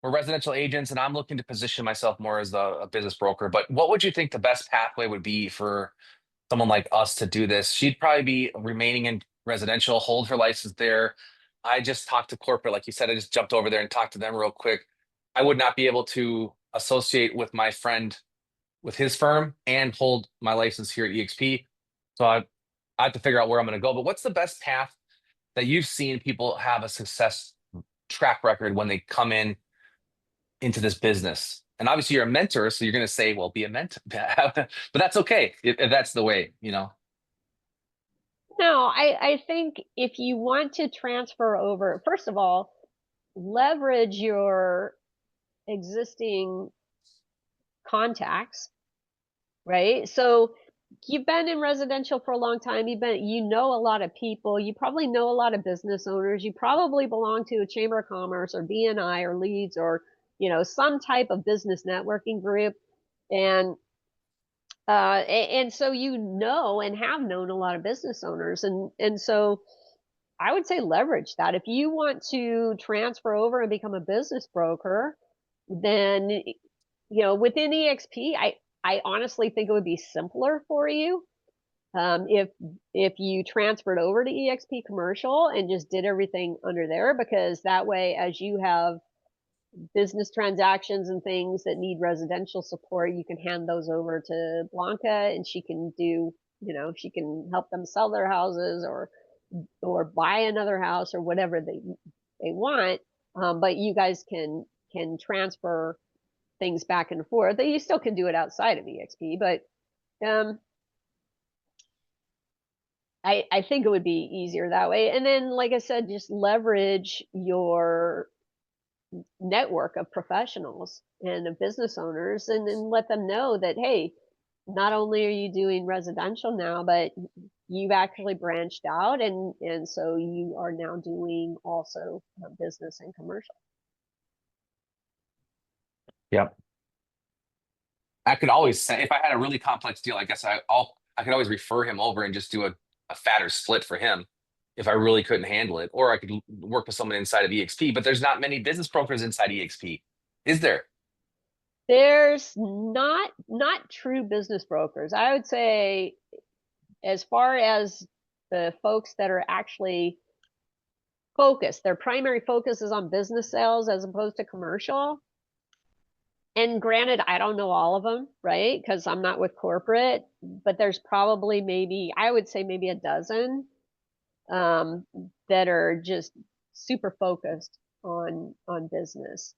we're residential agents, and I'm looking to position myself more as a business broker. But what would you think the best pathway would be for someone like us to do this? She'd probably be remaining in residential, hold her license there. I just talked to corporate, like you said, I just jumped over there and talked to them real quick. I would not be able to associate with my friend with his firm and hold my license here at EXP. So I have to figure out where I'm going to go. But what's the best path that you've seen people have a success track record when they come into this business? And obviously you're a mentor, so you're going to say, well, be a mentor, but that's okay if that's the way, you know? No, I think if you want to transfer over, first of all, leverage your existing contacts, right? So you've been in residential for a long time. You know a lot of people. You probably know a lot of business owners. You probably belong to a chamber of commerce or BNI or Leads or, some type of business networking group. And so and have known a lot of business owners. And so I would say leverage that. If you want to transfer over and become a business broker, then within EXP, I honestly think it would be simpler for you if you transferred over to EXP Commercial and just did everything under there, because that way, as you have business transactions and things that need residential support, you can hand those over to Blanca, and she can she can help them sell their houses or buy another house or whatever they want. But you guys can transfer things back and forth. You still can do it outside of EXP, but I think it would be easier that way. And then, like I said, just leverage your network of professionals and of business owners, and then let them know that, hey, not only are you doing residential now, but you've actually branched out, and so you are now doing also business and commercial. Yep. I could always say if I had a really complex deal, I guess I could always refer him over and just do a fatter split for him if I really couldn't handle it. Or I could work with someone inside of EXP, but there's not many business brokers inside EXP, is there? There's not true business brokers. I would say, as far as the folks that are actually focused, their primary focus is on business sales as opposed to commercial. And granted, I don't know all of them, right? Because I'm not with corporate, but there's probably I would say maybe a dozen that are just super focused on business.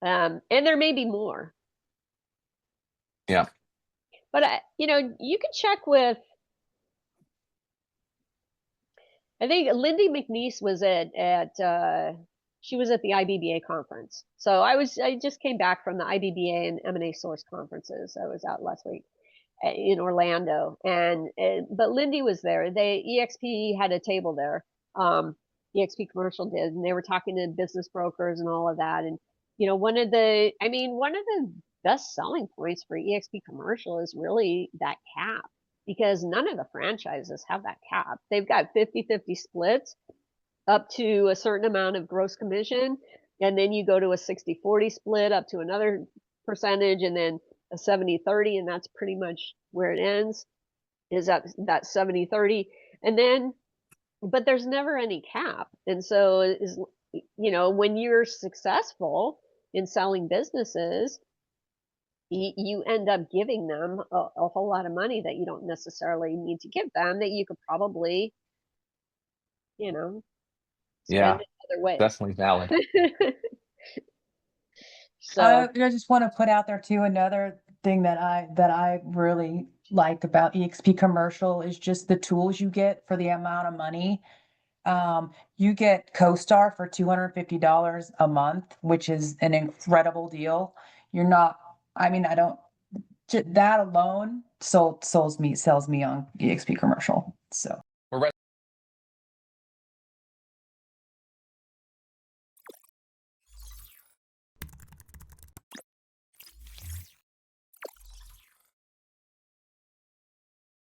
And there may be more. Yeah. But you can check with. I think Lindy McNeese was she was at the IBBA conference. So I just came back from the IBBA and M&A Source conferences. I was out last week in Orlando, but Lindy was there. EXP had a table there. EXP Commercial did, and they were talking to business brokers and all of that. And one of the best selling points for EXP Commercial is really that cap, because none of the franchises have that cap. They've got 50-50 splits up to a certain amount of gross commission, and then you go to a 60-40 split up to another percentage, and then a 70-30, and that's pretty much where it ends, is that 70-30. And then, but there's never any cap. And so when you're successful in selling businesses, you end up giving them a whole lot of money that you don't necessarily need to give them, that you could probably, spend Yeah, it other ways. definitely valid. So I just want to put out there too, another thing that I really like about EXP Commercial is just the tools you get for the amount of money. You get CoStar for $250 a month, which is an incredible deal. That alone sells me on EXP Commercial. So.